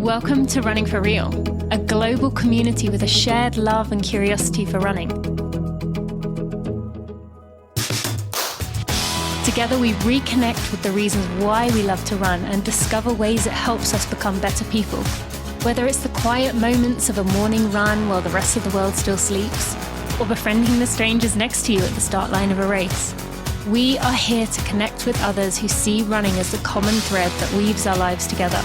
Welcome to Running for Real, a global community with a shared love and curiosity for running. Together we reconnect with the reasons why we love to run and discover ways it helps us become better people. Whether it's the quiet moments of a morning run while the rest of the world still sleeps, or befriending the strangers next to you at the start line of a race, we are here to connect with others who see running as the common thread that weaves our lives together.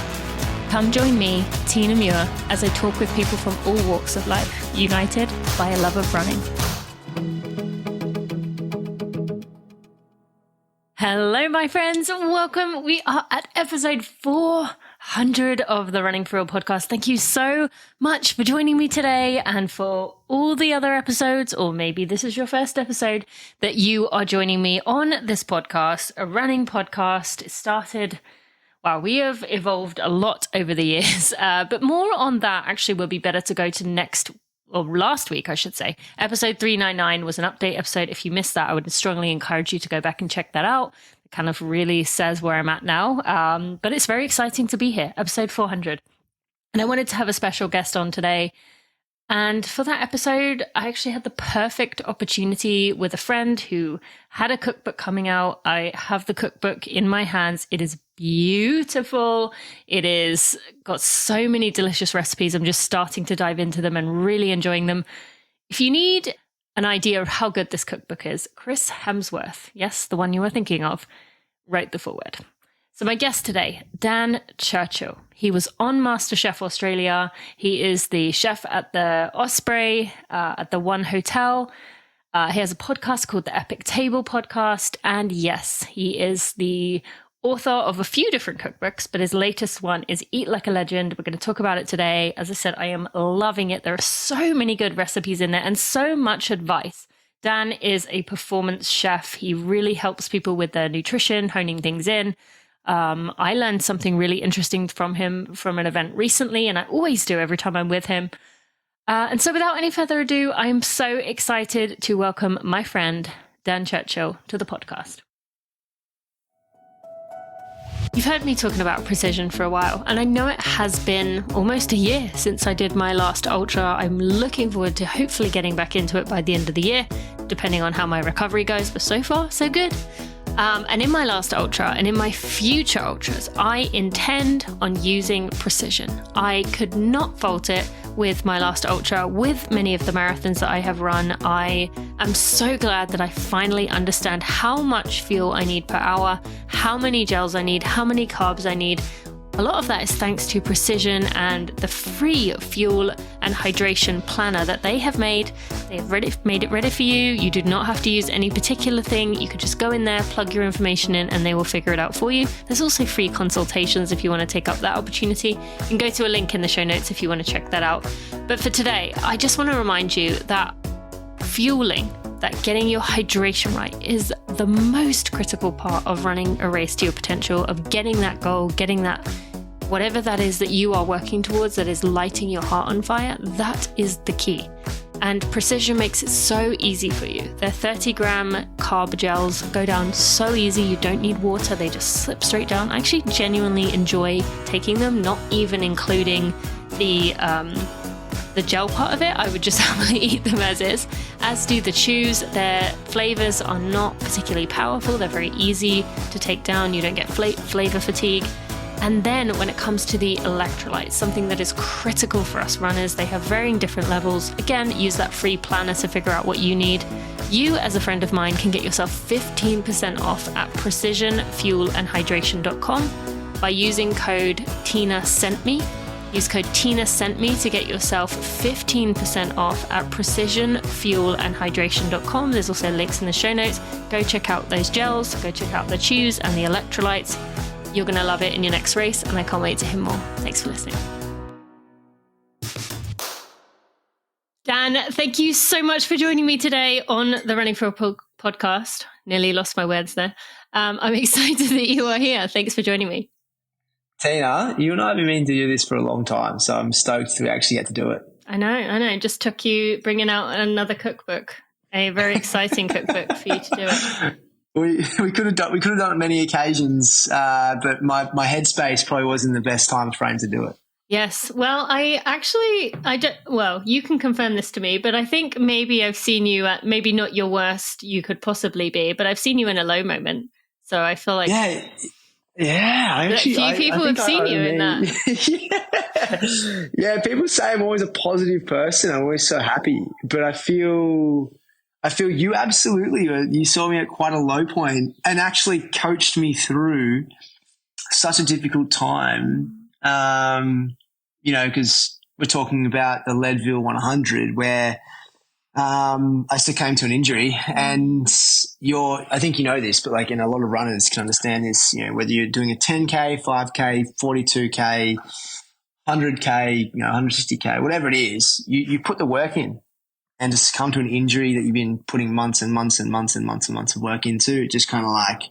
Come join me, Tina Muir, as I talk with people from all walks of life, united by a love of running. Hello, my friends. Welcome. We are at episode 400 of the Running for Real podcast. Thank you so much for joining me today and for all the other episodes, or maybe this is your first episode that you are joining me on this podcast, a running podcast. It started... Wow, we have evolved a lot over the years, but more on that actually will be better to go to last week, I should say. Episode 399 was an update episode. If you missed that, I would strongly encourage you to go back and check that out. It kind of really says where I'm at now, but it's very exciting to be here, episode 400. And I wanted to have a special guest on today. And for that episode, I actually had the perfect opportunity with a friend who had a cookbook coming out. I have the cookbook in my hands. It is beautiful. It is got so many delicious recipes. I'm just starting to dive into them and really enjoying them. If you need an idea of how good this cookbook is, Chris Hemsworth, yes, the one you were thinking of, wrote the foreword. So my guest today, Dan Churchill. He was on MasterChef Australia. He is the chef at the Osprey, at the One Hotel. He has a podcast called the Epic Table Podcast. And yes, he is the author of a few different cookbooks, but his latest one is Eat Like a Legend. We're going to talk about it today. As I said, I am loving it. There are so many good recipes in there and so much advice. Dan is a performance chef. He really helps people with their nutrition, honing things in. I learned something really interesting from him from an event recently, and I always do every time I'm with him. And so without any further ado, I'm so excited to welcome my friend, Dan Churchill, to the podcast. You've heard me talking about precision for a while, and I know it has been almost a year since I did my last ultra. I'm looking forward to hopefully getting back into it by the end of the year, depending on how my recovery goes, but so far, so good. And in my last ultra and in my future ultras, I intend on using precision. I could not fault it with my last ultra, with many of the marathons that I have run. I am so glad that I finally understand how much fuel I need per hour, how many gels I need, how many carbs I need. A lot of that is thanks to Precision and the free fuel and hydration planner that they have made. They've made it ready for you. You do not have to use any particular thing. You could just go in there, plug your information in, and they will figure it out for you. There's also free consultations if you want to take up that opportunity. You can go to a link in the show notes if you want to check that out. But for today, I just want to remind you that fueling, that getting your hydration right, is the most critical part of running a race to your potential, of getting that goal, getting that whatever that is that you are working towards that is lighting your heart on fire. That is the key. And Precision makes it so easy for you. Their 30-gram carb gels go down so easy. You don't need water. They just slip straight down. I actually genuinely enjoy taking them, not even including the gel part of it. I would just happily eat them as is, as do the chews. Their flavors are not particularly powerful. They're very easy to take down. You don't get flavor fatigue. And then when it comes to the electrolytes, something that is critical for us runners, they have varying different levels. Again, use that free planner to figure out what you need. You, as a friend of mine, can get yourself 15% off at precisionfuelandhydration.com by using code TINASENTME. Use code TINASENTME to get yourself 15% off at precisionfuelandhydration.com. There's also links in the show notes. Go check out those gels, go check out the chews and the electrolytes. You're going to love it in your next race, and I can't wait to hear more. Thanks for listening. Dan, thank you so much for joining me today on the Running for Real podcast. Nearly lost my words there. I'm excited that you are here. Thanks for joining me. Tina, you and I have been meaning to do this for a long time, so I'm stoked to actually get to do it. I know. It just took you bringing out another cookbook, a very exciting cookbook for you to do it. We could have done it many occasions, but my headspace probably wasn't the best time frame to do it. Yes. Well, I don't, well, you can confirm this to me, but I think maybe I've seen you at maybe not your worst you could possibly be, but I've seen you in a low moment. So I feel like Yeah. Yeah, I few I people have think seen you in that. Yeah. Yeah, people say I'm always a positive person. I'm always so happy, but I feel you absolutely. You saw me at quite a low point and actually coached me through such a difficult time. Because we're talking about the Leadville 100, where I succumbed to an injury, and I think you know this, but like, a lot of runners can understand this, whether you're doing a 10K, 5K, 42K, 100K, 160K, whatever it is, you put the work in, and to succumb to an injury that you've been putting months and months and months and months and months of work into, it just kind of like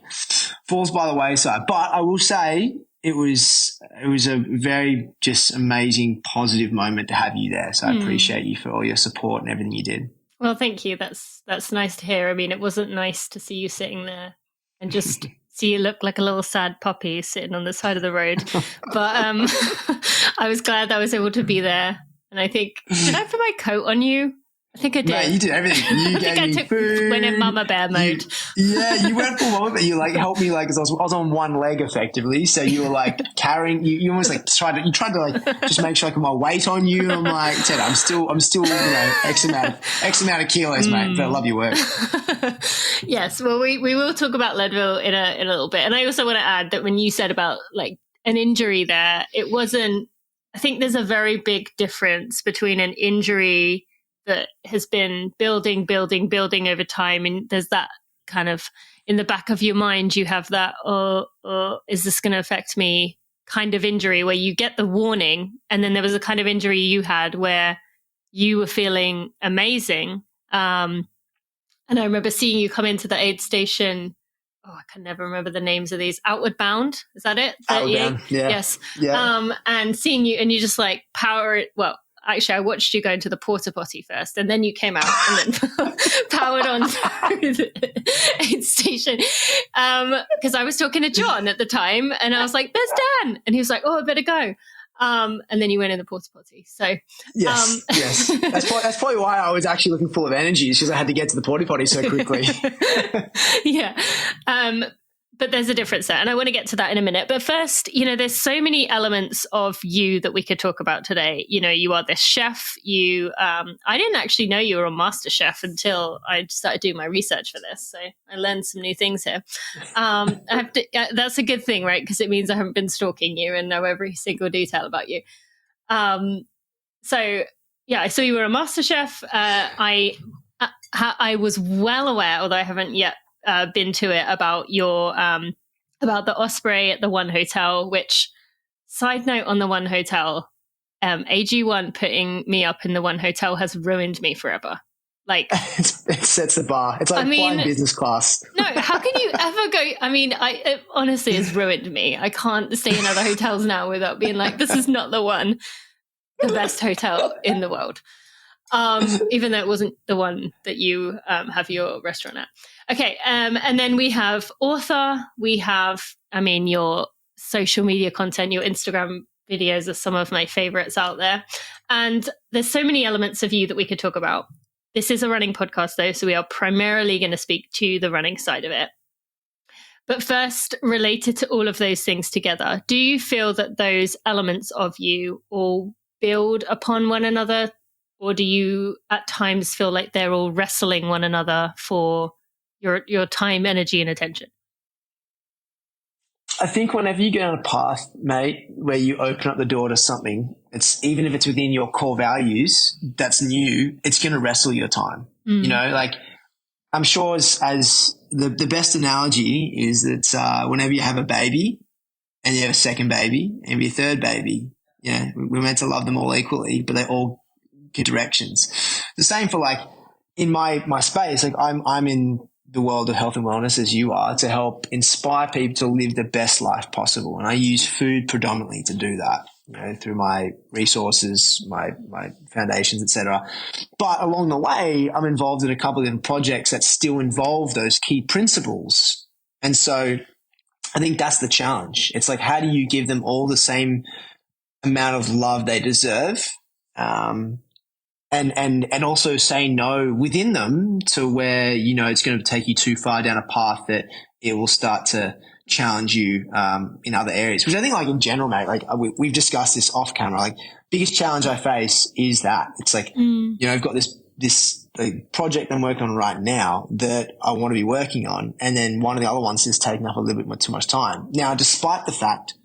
falls by the wayside. But I will say it was a very just amazing, positive moment to have you there. So I appreciate you for all your support and everything you did. Well, thank you. That's nice to hear. I mean, it wasn't nice to see you sitting there and just see you look like a little sad puppy sitting on the side of the road. But I was glad I was able to be there. And I think, did I put my coat on you? I think I did. Mate, you did everything. You gave me food. Went in mama bear mode. You went full mama bear. You like helped me, like, 'cause I was on one leg effectively. So you were like carrying. You almost like tried to like just make sure I put my weight on you. And I'm like, Ted, I'm still X amount of kilos, mate. But I love your work. Yes. Well, we will talk about Leadville in a little bit. And I also want to add that when you said about like an injury there, it wasn't. I think there's a very big difference between an injury that has been building over time. And there's that kind of in the back of your mind, you have that, is this going to affect me kind of injury where you get the warning. And then there was a kind of injury you had where you were feeling amazing. And I remember seeing you come into the aid station. Oh, I can never remember the names of these. Outward Bound. Is that it? Outward Bound. Yeah. Yes. Yeah. And seeing you and you just like power it. Well, actually, I watched you go into the porta potty first, and then you came out and then powered on through the aid station. Because I was talking to John at the time, and I was like, "There's Dan," and he was like, "Oh, I better go." And then you went in the porta potty. So yes. That's probably why I was actually looking full of energy, because I had to get to the porta potty so quickly. Yeah. But there's a difference there, and I want to get to that in a minute. But first, there's so many elements of you that we could talk about today. You are this chef. I didn't actually know you were a master chef until I started doing my research for this. So I learned some new things here. That's a good thing, right? Because it means I haven't been stalking you and know every single detail about you. So yeah, I saw you were a master chef. I was well aware, although I haven't yet been to it, about your about the Osprey at the One Hotel, which, side note on the One Hotel, AG1 putting me up in the One Hotel has ruined me forever. Like it sets the bar. It's like flying business class. No, how can you ever go? I mean, it honestly has ruined me. I can't stay in other hotels now without being like, this is not the best hotel in the world. Even though it wasn't the one that you have your restaurant at. Okay, and then we have author. We have, your social media content, your Instagram videos are some of my favorites out there. And there's so many elements of you that we could talk about. This is a running podcast, though, so we are primarily going to speak to the running side of it. But first, related to all of those things together, do you feel that those elements of you all build upon one another? Or do you at times feel like they're all wrestling one another for your time, energy, and attention? I think whenever you get on a path, mate, where you open up the door to something, even if it's within your core values, that's new, it's going to wrestle your time. Like I'm sure as the best analogy is that whenever you have a baby and you have a second baby and your third baby, we're meant to love them all equally, but they all get directions. The same for like in my space, like I'm in the world of health and wellness as you are, to help inspire people to live the best life possible. And I use food predominantly to do that, through my resources, my foundations, etc. But along the way, I'm involved in a couple of different projects that still involve those key principles. And so I think that's the challenge. It's like, how do you give them all the same amount of love they deserve. And also say no within them to where, it's going to take you too far down a path that it will start to challenge you in other areas, which I think, like, in general, mate, like we've discussed this off camera, like biggest challenge I face is that it's like, I've got this project I'm working on right now that I want to be working on. And then one of the other ones is taking up a little bit too much time. Now, despite the fact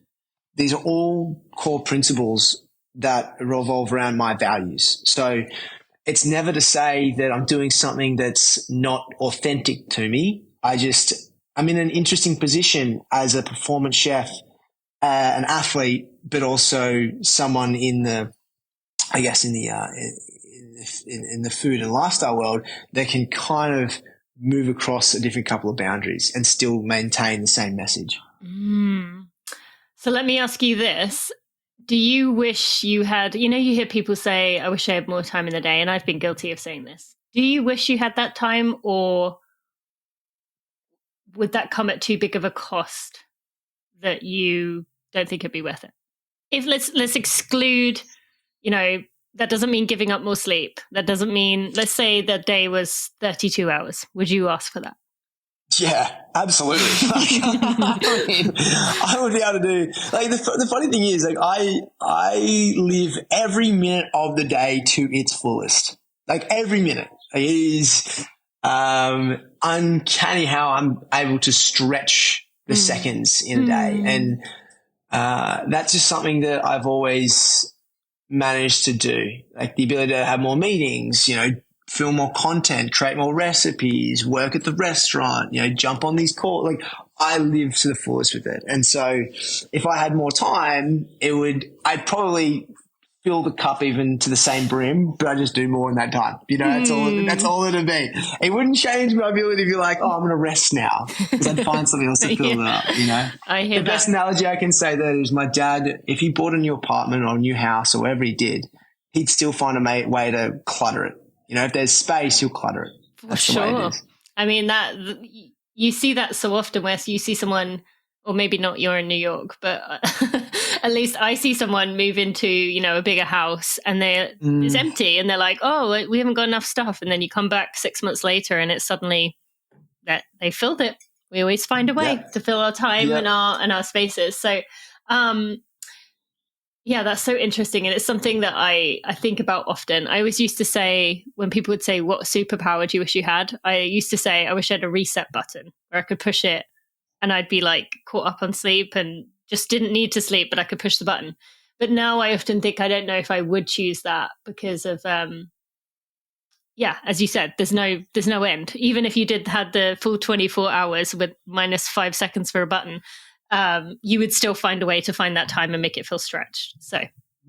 these are all core principles that revolve around my values. So it's never to say that I'm doing something that's not authentic to me. I'm in an interesting position as a performance chef, an athlete, but also someone in the food and lifestyle world that can kind of move across a different couple of boundaries and still maintain the same message. So let me ask you this. Do you wish you had, you hear people say, I wish I had more time in the day, and I've been guilty of saying this. Do you wish you had that time, or would that come at too big of a cost that you don't think it'd be worth it? If let's exclude, that doesn't mean giving up more sleep. That doesn't mean, let's say the day was 32 hours. Would you ask for that? Yeah, absolutely. I would be able to do, like, the funny thing is, like, I live every minute of the day to its fullest. Like, every minute. It is uncanny how I'm able to stretch the seconds in a day. And that's just something that I've always managed to do. Like, the ability to have more meetings, film more content, create more recipes, work at the restaurant, jump on these calls. Like, I live to the fullest with it. And so if I had more time, I'd probably fill the cup even to the same brim, but I just do more in that time. That's all it'd be. It wouldn't change my ability to be like, I'm going to rest now, because I'd find something else to fill it up, I hear the best analogy I can say that is my dad, if he bought a new apartment or a new house or whatever he did, he'd still find a way to clutter it. If there's space, you'll clutter it. That's the way it is. I mean, that you see that so often where you see someone, or maybe not, you're in New York, but at least I see someone move into, a bigger house and it's empty, and they're like, oh, we haven't got enough stuff. And then you come back 6 months later and it's suddenly that they filled it. We always find a way to fill our time and our spaces. So, yeah, that's so interesting. And it's something that I think about often. I always used to say, when people would say, what superpower do you wish you had? I used to say, I wish I had a reset button where I could push it and I'd be like caught up on sleep and just didn't need to sleep, but I could push the button. But now I often think, I don't know if I would choose that because of, as you said, there's no end. Even if you had the full 24 hours with minus 5 seconds for a button, you would still find a way to find that time and make it feel stretched. So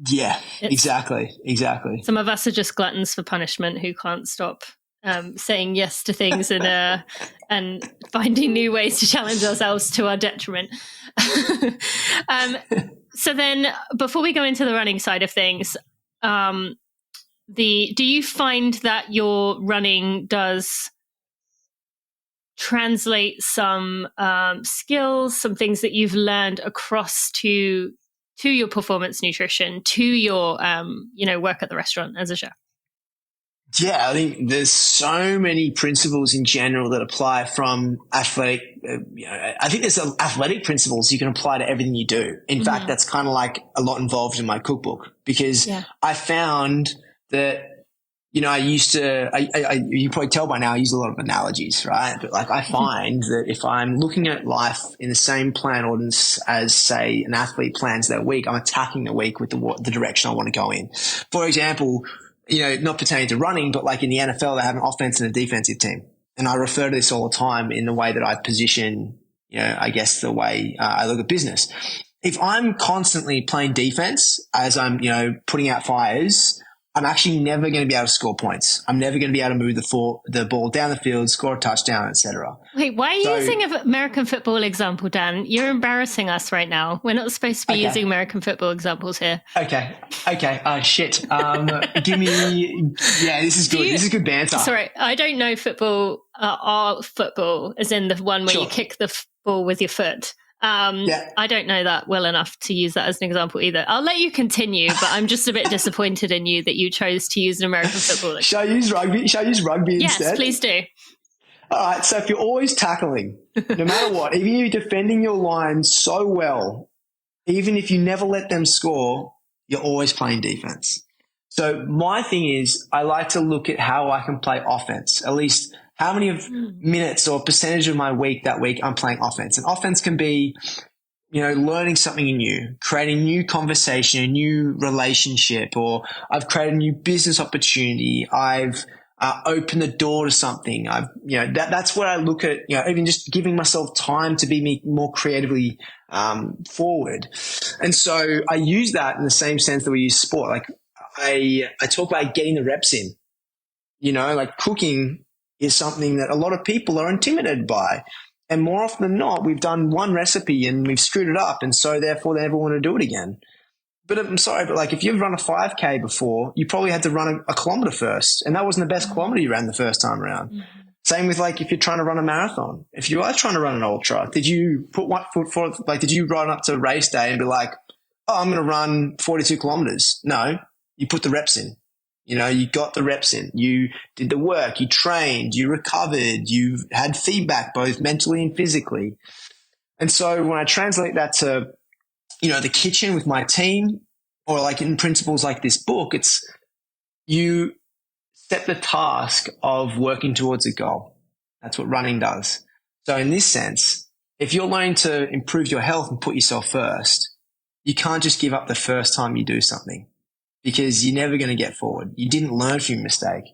yeah, exactly. Some of us are just gluttons for punishment who can't stop saying yes to things and finding new ways to challenge ourselves to our detriment. So then, before we go into the running side of things, do you find that your running does translate some skills, some things that you've learned across to your performance nutrition, to your work at the restaurant as a chef? Yeah, I think there's so many principles in general that apply from athletic. I think there's athletic principles you can apply to everything you do. In fact, that's kind of like a lot involved in my cookbook, because I found that, I used to, you probably tell by now, I use a lot of analogies, right? But like, I find that if I'm looking at life in the same plan ordinance as, say, an athlete plans their week, I'm attacking the week with the direction I want to go in. For example, not pertaining to running, but like in the NFL, they have an offense and a defensive team. And I refer to this all the time in the way that I position, I guess the way I look at business. If I'm constantly playing defense as I'm, putting out fires, I'm actually never going to be able to score points. I'm never going to be able to move the ball down the field, score a touchdown, etc. Wait, why are you using an American football example, Dan? You're embarrassing us right now. We're not supposed to be using American football examples here. Okay. Shit. Give me. Yeah, this is good. This is good banter. Sorry, I don't know football. Our football, as in the one where you kick the ball with your foot. I don't know that well enough to use that as an example either. I'll let you continue, but I'm just a bit disappointed in you that you chose to use an American football. Shall I use rugby? Yes, instead? Yes, please do. All right. So if you're always tackling, no matter what, even if you're defending your line so well, even if you never let them score, you're always playing defense. So my thing is I like to look at how I can play offense, at least how many of minutes or percentage of my week that week I'm playing offense. And offense can be, learning something new, creating new conversation, a new relationship, or I've created a new business opportunity. I've opened the door to something. That's what I look at, even just giving myself time to be more creatively forward. And so I use that in the same sense that we use sport. Like I talk about getting the reps in, like cooking is something that a lot of people are intimidated by. And more often than not, we've done one recipe and we've screwed it up. And so therefore they never want to do it again. But I'm sorry, but like if you've run a 5K before, you probably had to run a kilometer first. And that wasn't the best kilometer you ran the first time around. Mm-hmm. Same with like if you're trying to run a marathon. If you are trying to run an ultra, did you put one foot forward? Like, did you run up to race day and be like, oh, I'm going to run 42 kilometers? No, you put the reps in. You got the reps in. You did the work. You trained. You recovered. You had feedback both mentally and physically. And so when I translate that to, the kitchen with my team, or like in principles like this book, it's you set the task of working towards a goal. That's what running does. So in this sense, if you're learning to improve your health and put yourself first, you can't just give up the first time you do something, because you're never going to get forward. You didn't learn from your mistake.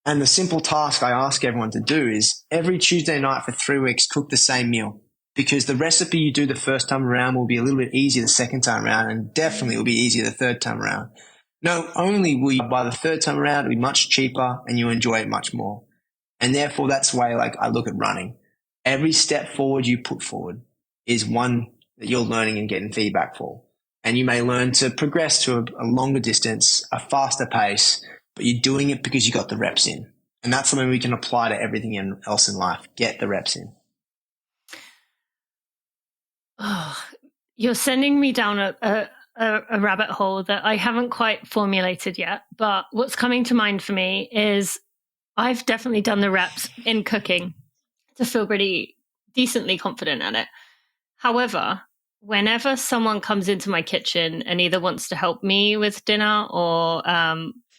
And the simple task I ask everyone to do is every Tuesday night for 3 weeks, cook the same meal, because the recipe you do the first time around will be a little bit easier the second time around, and definitely will be easier the third time around. Not only will you, by the third time around, it'll be much cheaper and you enjoy it much more. And therefore, that's the way I look at running. Every step forward you put forward is one that you're learning and getting feedback for. And you may learn to progress to a longer distance, a faster pace, but you're doing it because you got the reps in. And that's something we can apply to everything else in life. Get the reps in. Oh, you're sending me down a rabbit hole that I haven't quite formulated yet. But what's coming to mind for me is I've definitely done the reps in cooking to feel pretty decently confident at it. However, whenever someone comes into my kitchen and either wants to help me with dinner or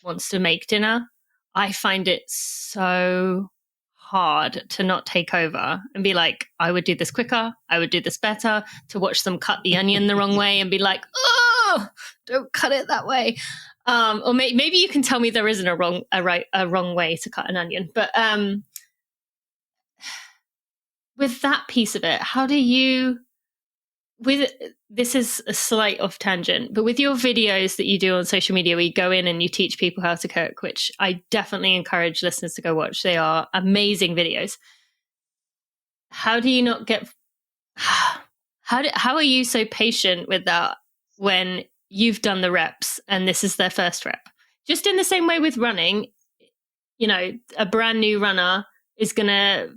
wants to make dinner, I find it so hard to not take over and be like, I would do this quicker, I would do this better, to watch them cut the onion the wrong way and be like, oh, don't cut it that way. Or maybe you can tell me there isn't a wrong way to cut an onion. But with that piece of it, how do you, this is a slight off tangent, but with your videos that you do on social media where you go in and you teach people how to cook, which I definitely encourage listeners to go watch. They are amazing videos. How do you not get, how are you so patient with that when you've done the reps and this is their first rep? Just in the same way with running, a brand new runner is going to,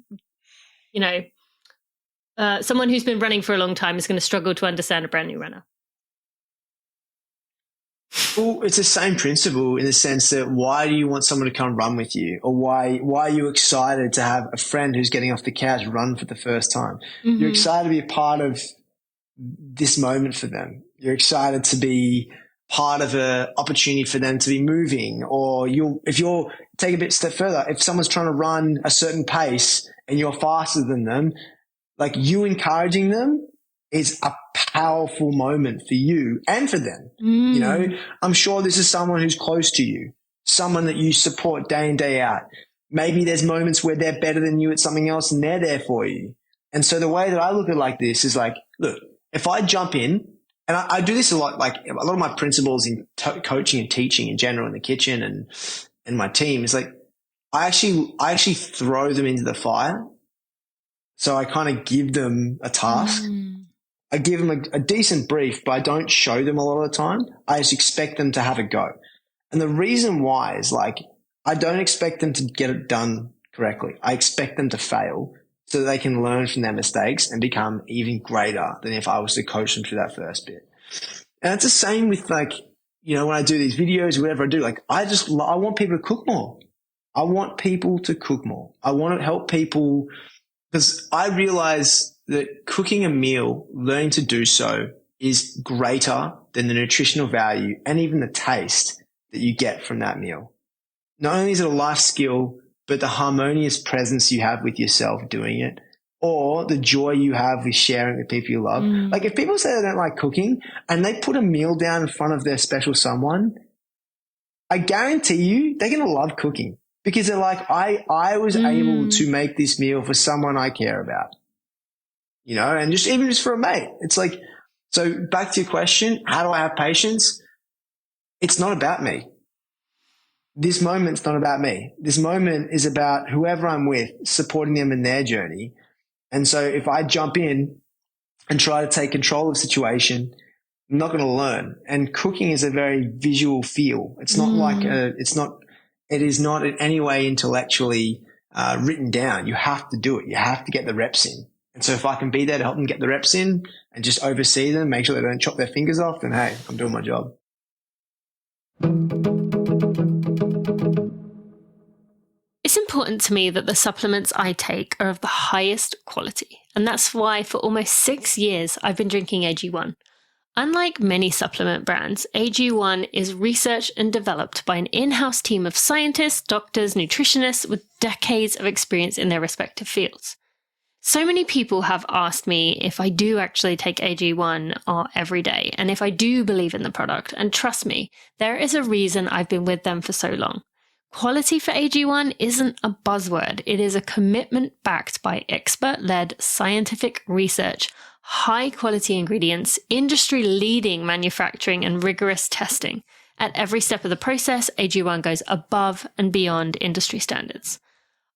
someone who's been running for a long time is going to struggle to understand a brand new runner. Well, it's the same principle in the sense that why do you want someone to come run with you? Or why are you excited to have a friend who's getting off the couch run for the first time? Mm-hmm. You're excited to be a part of this moment for them. You're excited to be part of an opportunity for them to be moving. Or if you're take a step further, if someone's trying to run a certain pace and you're faster than them, like you encouraging them is a powerful moment for you and for them. I'm sure this is someone who's close to you, someone that you support day in, day out. Maybe there's moments where they're better than you at something else and they're there for you. And so the way that I look at it like this is like, look, if I jump in, and I do this a lot, like a lot of my principles in coaching and teaching in general in the kitchen and my team is like, I actually throw them into the fire. So I kind of give them a task. I give them a decent brief, but I don't show them a lot of the time. I just expect them to have a go. And the reason why is like, I don't expect them to get it done correctly. I expect them to fail so that they can learn from their mistakes and become even greater than if I was to coach them through that first bit. And it's the same with like, you know, when I do these videos, whatever I do, like I want people to cook more. I want people to cook more. I want to help people because I realize that cooking a meal, learning to do so, is greater than the nutritional value and even the taste that you get from that meal. Not only is it a life skill, but the harmonious presence you have with yourself doing it, or the joy you have with sharing with people you love. Like if people say they don't like cooking and they put a meal down in front of their special someone, I guarantee you they're going to love cooking because they're like, I was able to make this meal for someone I care about, you know, and even just for a mate. It's like, so back to your question, how do I have patience? It's not about me. This moment's not about me. This moment is about whoever I'm with, supporting them in their journey. And so if I jump in and try to take control of the situation, I'm not going to learn. And cooking is a very visual feel. It's not like it is not in any way intellectually written down. You have to do it. You have to get the reps in. And so if I can be there to help them get the reps in and just oversee them, make sure they don't chop their fingers off, then hey, I'm doing my job. It's important to me that the supplements I take are of the highest quality, and that's why for almost 6 years I've been drinking AG1. Unlike many supplement brands, AG1 is researched and developed by an in-house team of scientists, doctors, nutritionists with decades of experience in their respective fields. So many people have asked me if I do actually take AG1 every day, and if I do believe in the product, and trust me, there is a reason I've been with them for so long. Quality for AG1 isn't a buzzword. It is a commitment backed by expert-led scientific research, high-quality ingredients, industry-leading manufacturing, and rigorous testing. At every step of the process, AG1 goes above and beyond industry standards.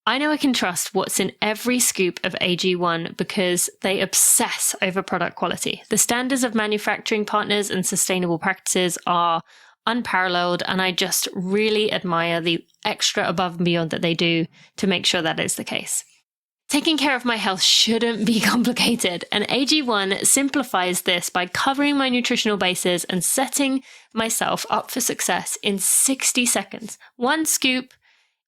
I know I can trust what's in every scoop of AG1 because they obsess over product quality. The standards of manufacturing partners and sustainable practices are unparalleled, and I just really admire the extra above and beyond that they do to make sure that is the case. Taking care of my health shouldn't be complicated, and AG1 simplifies this by covering my nutritional bases and setting myself up for success in 60 seconds. One scoop,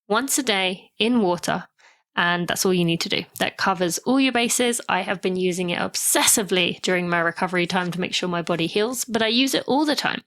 once a day, in water, and that's all you need to do. That covers all your bases. I have been using it obsessively during my recovery time to make sure my body heals, but I use it all the time.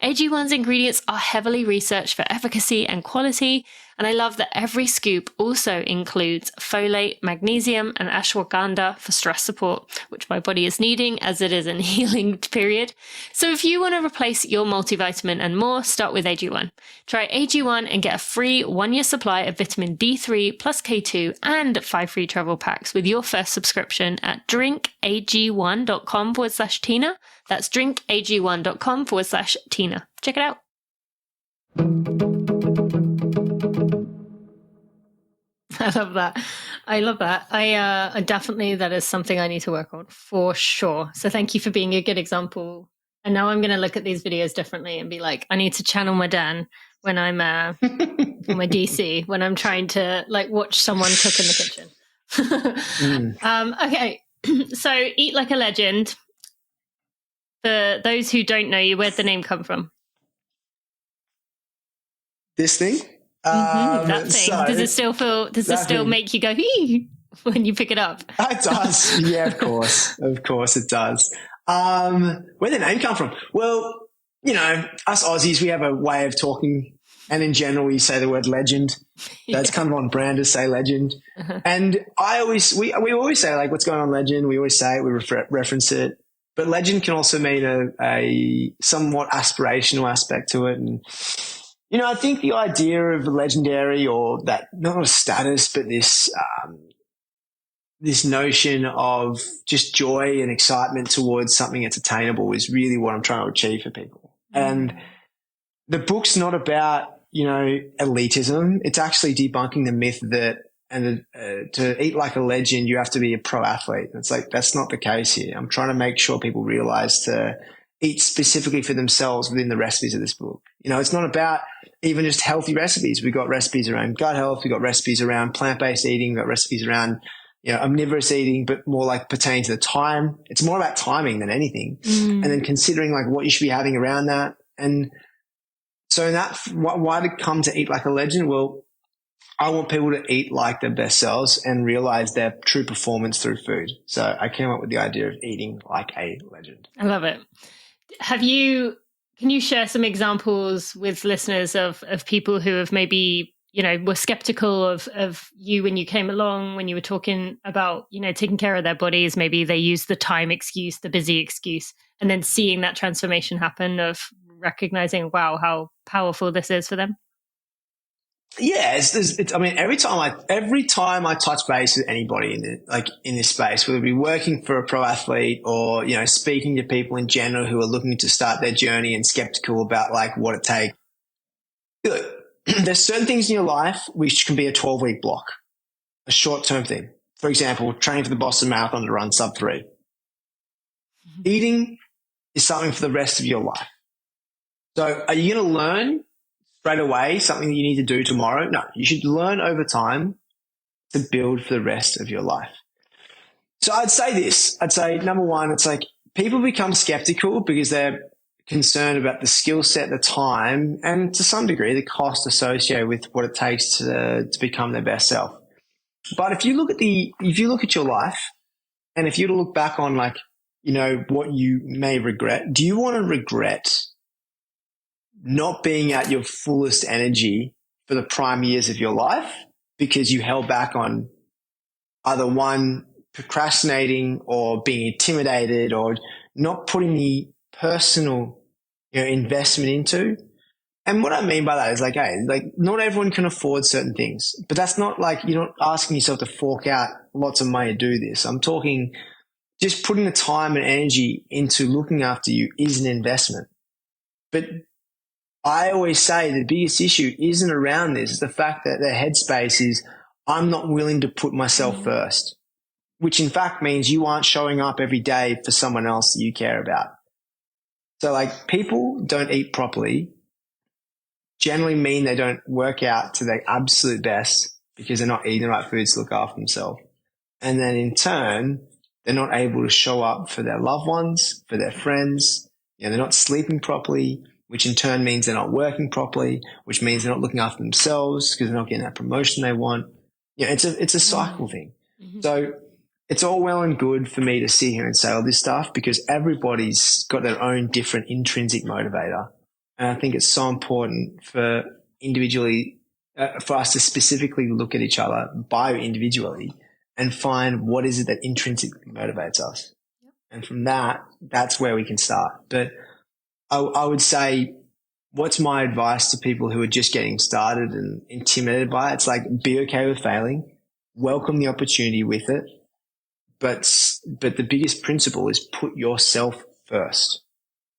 AG1's ingredients are heavily researched for efficacy and quality, and I love that every scoop also includes folate, magnesium, and ashwagandha for stress support, which my body is needing as it is in healing period. So if you want to replace your multivitamin and more, start with AG1. Try AG1 and get a free 1-year supply of vitamin D3 plus K2 and 5 free travel packs with your first subscription at drinkag1.com/Tina. That's drinkag1.com/Tina. Check it out. I love that. I love that. I definitely, that is something I need to work on for sure. So thank you for being a good example. And now I'm going to look at these videos differently and be like, I need to channel my Dan when I'm my DC, when I'm trying to like watch someone cook in the kitchen. Okay. So Eat Like a Legend. For those who don't know you, where'd the name come from? This thing? That thing. So, does it still make you go hee when you pick it up? It does. Yeah, of course. Of course it does. Where did the name come from? Well, you know, us Aussies, we have a way of talking, and in general we say the word legend. That's kind of on brand to say legend. And we always say like, what's going on, legend? We always say it, we reference it. But legend can also mean a somewhat aspirational aspect to it. And you know, I think the idea of legendary, or that not a status, but this notion of just joy and excitement towards something that's attainable is really what I'm trying to achieve for people. And the book's not about, you know, elitism. It's actually debunking the myth that to eat like a legend, you have to be a pro athlete. It's like, that's not the case here. I'm trying to make sure people realize to eat specifically for themselves within the recipes of this book. You know, it's not about even just healthy recipes. We've got recipes around gut health. We've got recipes around plant-based eating. We've got recipes around omnivorous eating, but more like pertaining to the time. It's more about timing than anything. And then considering like what you should be having around that. And so in that, why did come to eat like a legend? Well, I want people to eat like their best selves and realize their true performance through food. So I came up with the idea of eating like a legend. I love it. Can you share some examples with listeners of people who have maybe, were skeptical of you when you came along, when you were talking about, taking care of their bodies? Maybe they used the time excuse, the busy excuse, and then seeing that transformation happen of recognizing, wow, how powerful this is for them. Yeah, every time I touch base with anybody in this space, whether it be working for a pro athlete or, speaking to people in general who are looking to start their journey and skeptical about like what it takes. Look, there's certain things in your life which can be a 12-week block, a short-term thing. For example, training for the Boston Marathon to run sub 3. Eating is something for the rest of your life. So are you going to learn straight away something that you need to do tomorrow? No, you should learn over time to build for the rest of your life. So I'd say number one, it's like people become skeptical because they're concerned about the skill set, the time, and to some degree the cost associated with what it takes to become their best self. But if you look at your life, and if you were to look back on like, what you may regret, do you want to regret not being at your fullest energy for the prime years of your life because you held back on either one, procrastinating or being intimidated or not putting the personal investment into? And what I mean by that is like, hey, like not everyone can afford certain things, but that's not like you're not asking yourself to fork out lots of money to do this. I'm talking just putting the time and energy into looking after you is an investment. But I always say the biggest issue isn't around this. It's the fact that the headspace is I'm not willing to put myself first, which in fact means you aren't showing up every day for someone else that you care about. So like people don't eat properly generally mean they don't work out to their absolute best because they're not eating the right foods to look after themselves. And then in turn, they're not able to show up for their loved ones, for their friends. They're not sleeping properly, which in turn means they're not working properly, which means they're not looking after themselves because they're not getting that promotion they want. It's a cycle thing. Mm-hmm. So it's all well and good for me to sit here and say all this stuff because everybody's got their own different intrinsic motivator. And I think it's so important for for us to specifically look at each other bio-individually and find what is it that intrinsically motivates us. Yep. And from that's where we can start. But I would say, what's my advice to people who are just getting started and intimidated by it? It's like, be okay with failing, welcome the opportunity with it. But the biggest principle is put yourself first.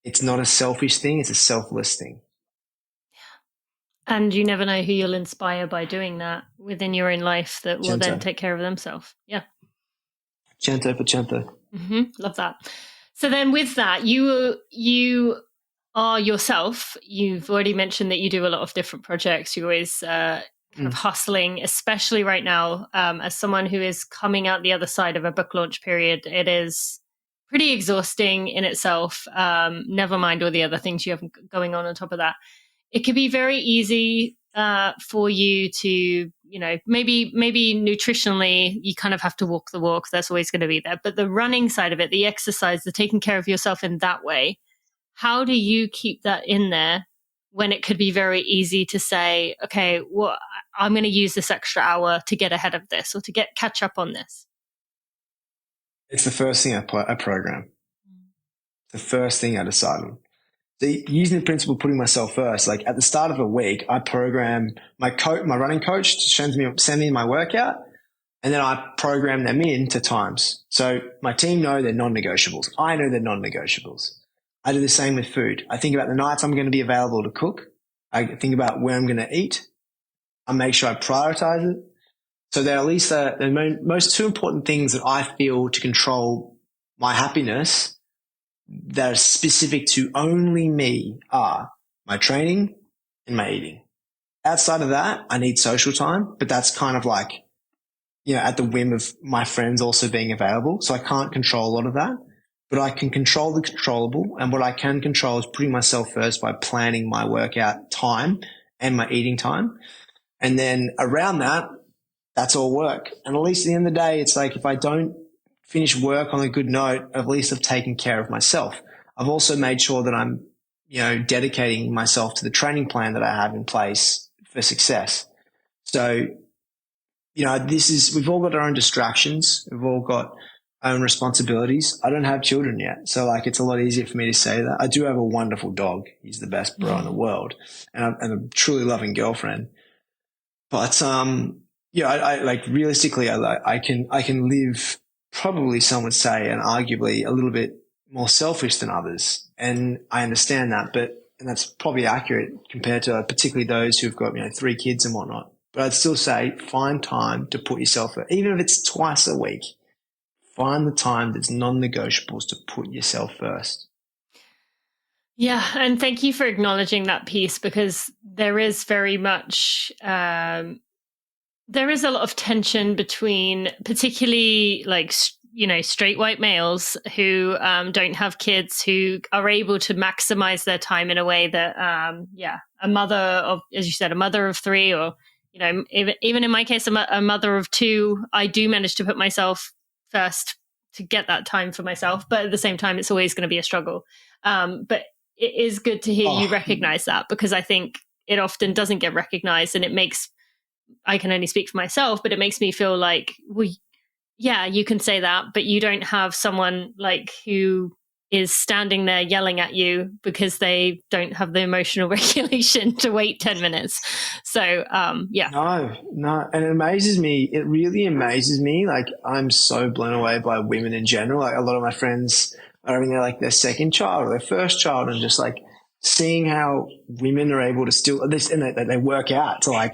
It's not a selfish thing. It's a selfless thing. Yeah. And you never know who you'll inspire by doing that within your own life that will then take care of themselves. Yeah. Cento per cento. Mm-hmm. Love that. So then with that, you are yourself. You've already mentioned that you do a lot of different projects. You're always kind of hustling, especially right now. As someone who is coming out the other side of a book launch period, it is pretty exhausting in itself. Never mind all the other things you have going on top of that. It can be very easy for you to, maybe nutritionally, you kind of have to walk the walk. That's always going to be there. But the running side of it, the exercise, the taking care of yourself in that way, how do you keep that in there when it could be very easy to say, okay, well, I'm going to use this extra hour to get ahead of this or to catch up on this? It's the first thing I program. The first thing I decide on. Using the principle of putting myself first, like at the start of a week, I program my running coach to send me my workout, and then I program them into times. So my team know they're non-negotiables. I know they're non-negotiables. I do the same with food. I think about the nights I'm going to be available to cook. I think about where I'm going to eat. I make sure I prioritize it. So they're at least the most two important things that I feel to control my happiness that are specific to only me are my training and my eating. Outside of that, I need social time, but that's kind of like, at the whim of my friends also being available. So I can't control a lot of that, but I can control the controllable. And what I can control is putting myself first by planning my workout time and my eating time. And then around that, that's all work. And at least at the end of the day, it's like if I don't finish work on a good note, at least I've taken care of myself. I've also made sure that I'm, dedicating myself to the training plan that I have in place for success. So, we've all got our own distractions. We've all got our own responsibilities. I don't have children yet. So it's a lot easier for me to say that. I do have a wonderful dog. He's the best bro in the world and a truly loving girlfriend. But, I realistically, I can live probably some would say and arguably a little bit more selfish than others. And I understand that, and that's probably accurate compared to particularly those who've got, 3 kids and whatnot. But I'd still say find time to put yourself, even if it's twice a week, find the time that's non-negotiables to put yourself first. Yeah. And thank you for acknowledging that piece, because there is very much, there is a lot of tension between particularly straight white males who don't have kids, who are able to maximize their time in a way that, a mother of, as you said, a mother of 3, or, even in my case, a mother of 2, I do manage to put myself first to get that time for myself. But at the same time, it's always going to be a struggle. But it is good to hear you recognize that, because I think it often doesn't get recognized, and I can only speak for myself, but it makes me feel like, you can say that, but you don't have someone who is standing there yelling at you because they don't have the emotional regulation to wait 10 minutes. So, No. And it really amazes me. I'm so blown away by women in general. A lot of my friends are having their second child or their first child, and just seeing how women are able to still this, and they work out to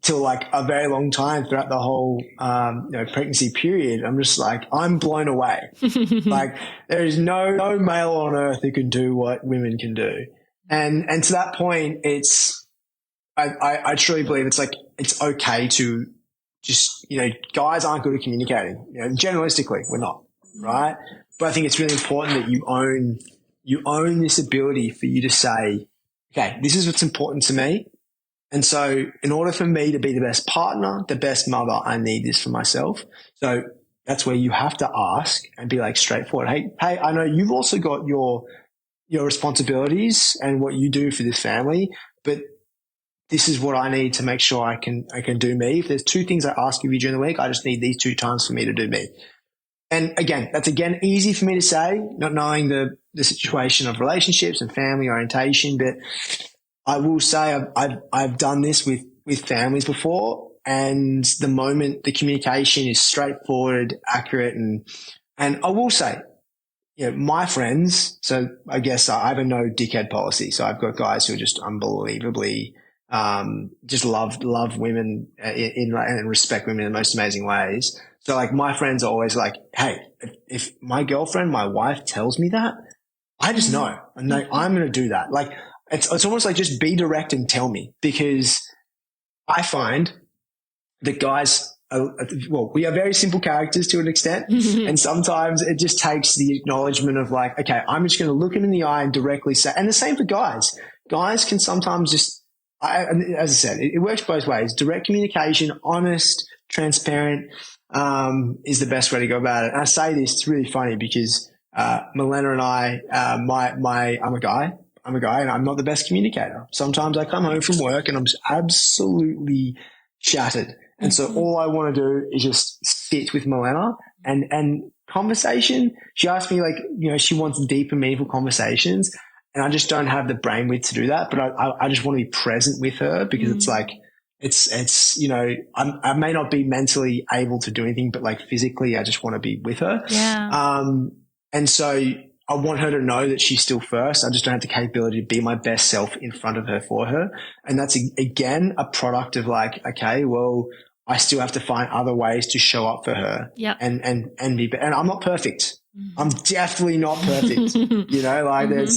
till a very long time throughout the whole pregnancy period. I'm just I'm blown away. There is no male on earth who can do what women can do. And to that point, I truly believe it's okay to just, guys aren't good at communicating. Generalistically, we're not, right? But I think it's really important that you own this ability for you to say, okay, this is what's important to me. And so in order for me to be the best partner, the best mother, I need this for myself. So that's where you have to ask and be straightforward. Hey, I know you've also got your responsibilities and what you do for this family, but this is what I need to make sure I can do me. If there's 2 things I ask of you during the week, I just need these 2 times for me to do me. And that's easy for me to say, not knowing the situation of relationships and family orientation, but I will say I've done this with families before, and the moment the communication is straightforward, accurate, and I will say, my friends, so I guess I have a no dickhead policy. So I've got guys who are just unbelievably just love women and respect women in the most amazing ways. So my friends are always hey, if my girlfriend, my wife tells me that, I just know. I'm going to do that. It's almost just be direct and tell me, because I find that guys we are very simple characters to an extent. And sometimes it just takes the acknowledgement of okay, I'm just going to look him in the eye and directly say, and the same for guys. Guys can sometimes just, as I said, it works both ways. Direct communication, honest, transparent, is the best way to go about it. And I say this, it's really funny because, Milena and I, I'm a guy and I'm not the best communicator. Sometimes I come home from work and I'm just absolutely shattered. And so all I want to do is just sit with Milena and conversation. She asked me she wants deep and meaningful conversations, and I just don't have the brainwidth to do that. But I just want to be present with her, because it's I may not be mentally able to do anything, but physically I just want to be with her. Yeah. And so I want her to know that she's still first. I just don't have the capability to be my best self in front of her for her. And that's, again, a product of okay, well, I still have to find other ways to show up for her. Yep. And I'm not perfect. I'm definitely not perfect.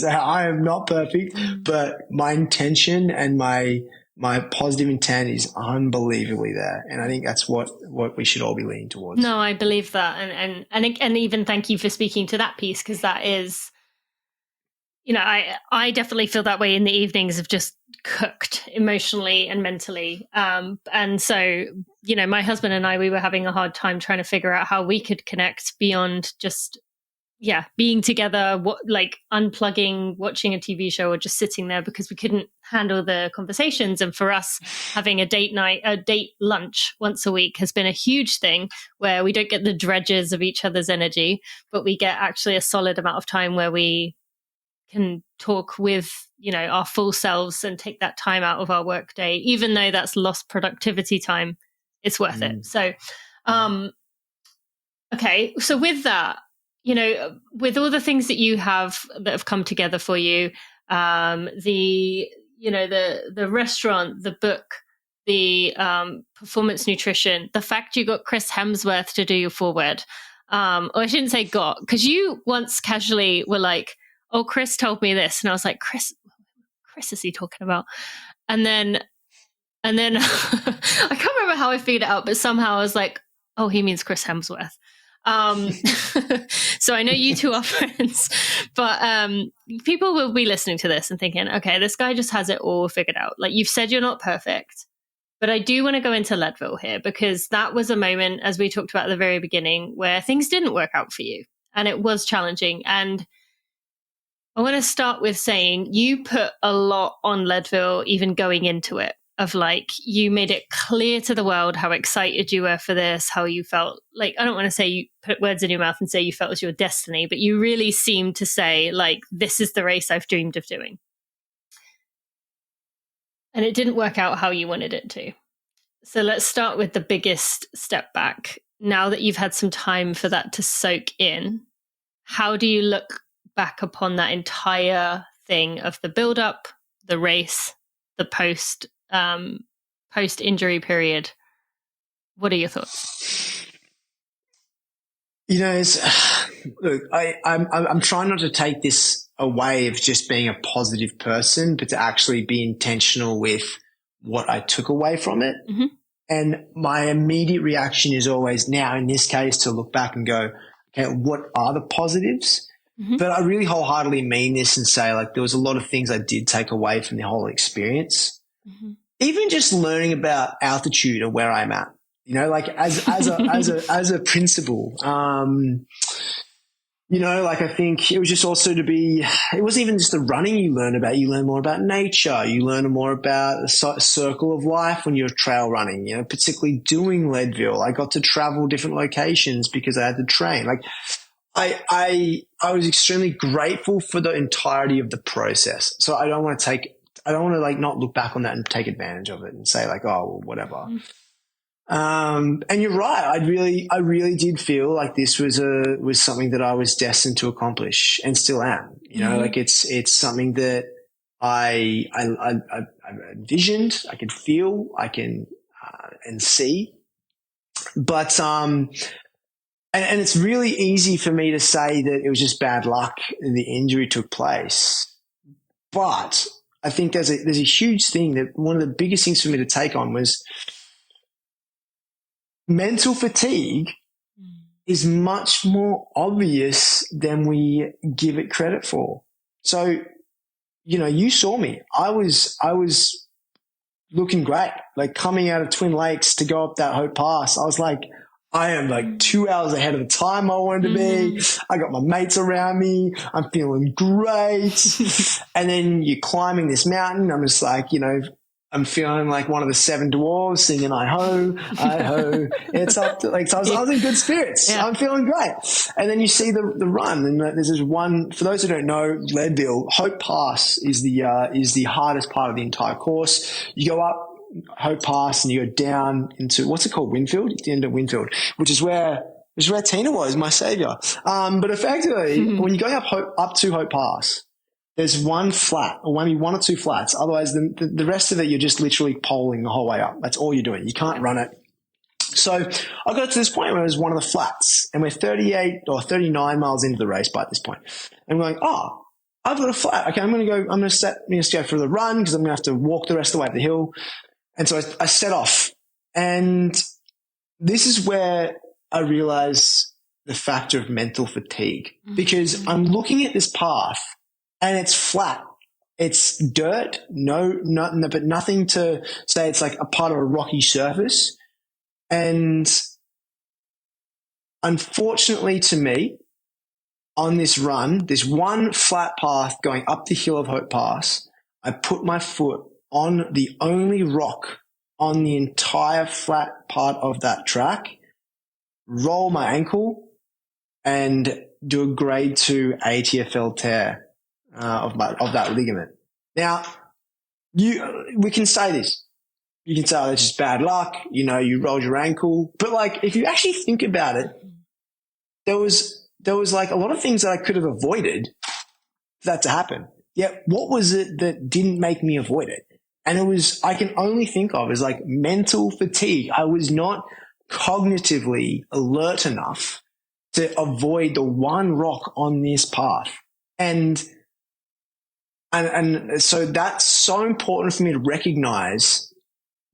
I am not perfect, but my intention and my my positive intent is unbelievably there. And I think that's what we should all be leaning towards. No, I believe that. And even thank you for speaking to that piece, because that is, I definitely feel that way in the evenings of just cooked emotionally and mentally. And so, my husband and I, we were having a hard time trying to figure out how we could connect beyond just, being together, like unplugging, watching a TV show, or just sitting there, because we couldn't handle the conversations. And for us, having a date lunch once a week has been a huge thing, where we don't get the dredges of each other's energy, but we get actually a solid amount of time where we can talk with, our full selves and take that time out of our work day, even though that's lost productivity time, it's worth it. So, okay. So with that, with all the things that you have that have come together for you, the restaurant, the book, the performance nutrition, the fact you got Chris Hemsworth to do your foreword, or I shouldn't say got, because you once casually were like, oh, Chris told me this. And I was like, Chris is he talking about? And then I can't remember how I figured it out, but somehow I was like, oh, he means Chris Hemsworth. So I know you two are friends, but people will be listening to this and thinking, okay, this guy just has it all figured out. Like, you've said you're not perfect, but I do want to go into Leadville here, because that was a moment, as we talked about at the very beginning, where things didn't work out for you and it was challenging. And I want to start with saying you put a lot on Leadville, even going into it, of like, you made it clear to the world how excited you were for this, how you felt like, I don't want to say you put words in your mouth and say you felt it was your destiny, but you really seemed to say, like, this is the race I've dreamed of doing. And it didn't work out how you wanted it to. So let's start with the biggest step back. Now that you've had some time for that to soak in, how do you look back upon that entire thing of the build up, the race, the post injury period? What are your thoughts? Look, I'm trying not to take this away of just being a positive person, but to actually be intentional with what I took away from it. Mm-hmm. And my immediate reaction is always now, in this case, to look back and go, okay, what are the positives? Mm-hmm. But I really wholeheartedly mean this and say, like, there was a lot of things I did take away from the whole experience. Mm-hmm. Even just learning about altitude and where I'm at, like as a principle, like, I think it was just also it wasn't even just the running you learn about. You learn more about nature. You learn more about the circle of life when you're trail running, particularly doing Leadville. I got to travel different locations because I had to train. Like, I was extremely grateful for the entirety of the process. So I don't want to like not look back on that and take advantage of it and say like, oh, well, whatever. Mm-hmm. And you're right. I really did feel like this was something that I was destined to accomplish and still am, mm-hmm. Like it's something that I envisioned, I could feel, I can, and see, but, and it's really easy for me to say that it was just bad luck and the injury took place. But I think there's a huge thing that one of the biggest things for me to take on was mental fatigue is much more obvious than we give it credit for. So, you saw me. I was looking great, like coming out of Twin Lakes to go up that Hope Pass. I was like, I am like 2 hours ahead of the time I wanted to be. I got my mates around me. I'm feeling great. And then you're climbing this mountain. I'm just like, I'm feeling like one of the seven dwarves singing I ho, I ho. It's up to, like, so I was in good spirits. Yeah. I'm feeling great. And then you see the run, and there's this one, for those who don't know, Leadville, Hope Pass is the hardest part of the entire course. You go up Hope Pass and you go down into, what's it called? Winfield? The end of Winfield, which is where Tina was, my savior. But effectively, when you're going up to Hope Pass, there's one flat or maybe one or two flats. Otherwise, the rest of it, you're just literally poling the whole way up. That's all you're doing. You can't run it. So I got to this point where it was one of the flats, and we're 38 or 39 miles into the race by this point. And we're going, I've got a flat. Okay, I'm going to go for the run because I'm going to have to walk the rest of the way up the hill. And so I set off. And this is where I realize the factor of mental fatigue, because I'm looking at this path and it's flat. It's dirt, but nothing to say it's like a part of a rocky surface. And unfortunately to me, on this run, this one flat path going up the Hill of Hope Pass, I put my foot on the only rock on the entire flat part of that track, roll my ankle, and do a grade 2 ATFL tear of that ligament. Now, we can say this. You can say, oh, that's just bad luck. You rolled your ankle. But like, if you actually think about it, there was like a lot of things that I could have avoided for that to happen. Yet what was it that didn't make me avoid it? And I can only think of as like mental fatigue. I was not cognitively alert enough to avoid the one rock on this path. And so that's so important for me to recognize,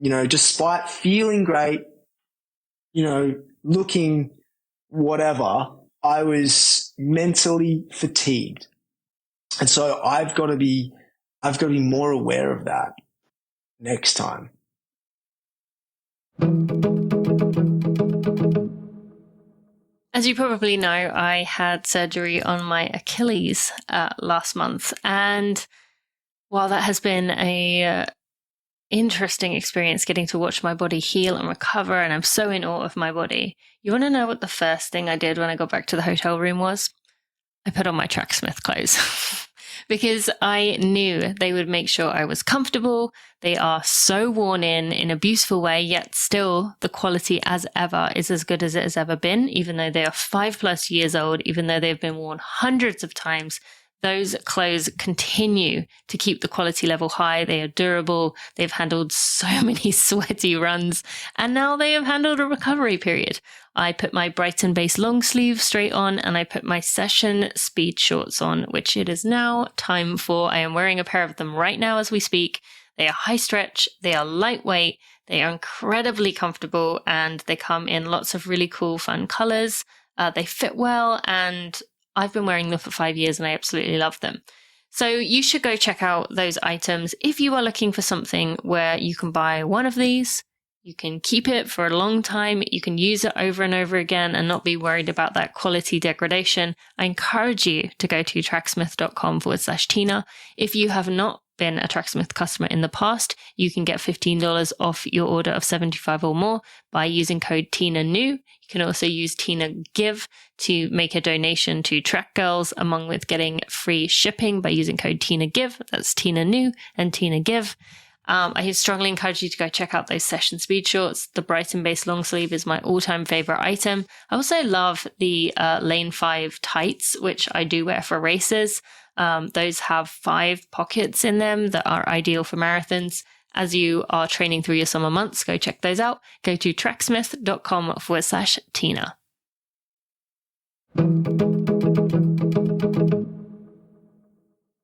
despite feeling great, looking whatever, I was mentally fatigued. And so I've got to be more aware of that next time. As you probably know, I had surgery on my Achilles last month. And while that has been a interesting experience getting to watch my body heal and recover, and I'm so in awe of my body, you want to know what the first thing I did when I got back to the hotel room was? I put on my Tracksmith clothes because I knew they would make sure I was comfortable. They are so worn in a beautiful way, yet still the quality as ever is as good as it has ever been, even though they are 5+ years old, even though they've been worn hundreds of times. Those clothes continue to keep the quality level high. They are durable. They've handled so many sweaty runs, and now they have handled a recovery period. I put my Brighton base long sleeve straight on, and I put my session speed shorts on, which it is now time for. I am wearing a pair of them right now as we speak. They are high stretch. They are lightweight. They are incredibly comfortable, and they come in lots of really cool, fun colors. They fit well, and I've been wearing them for 5 years and I absolutely love them. So you should go check out those items. If you are looking for something where you can buy one of these, you can keep it for a long time, you can use it over and over again and not be worried about that quality degradation, I encourage you to go to tracksmith.com/Tina. If you have not been a Tracksmith customer in the past, you can get $15 off your order of $75 or more by using code TINANEW. You can also use Tina Give to make a donation to Track Girls, along with getting free shipping by using code Tina Give. That's Tina New and Tina Give. I strongly encourage you to go check out those session speed shorts. The Brighton base long sleeve is my all-time favorite item. I also love the Lane 5 tights, which I do wear for races. Those have 5 pockets in them that are ideal for marathons. As you are training through your summer months, go check those out. Go to tracksmith.com/Tina.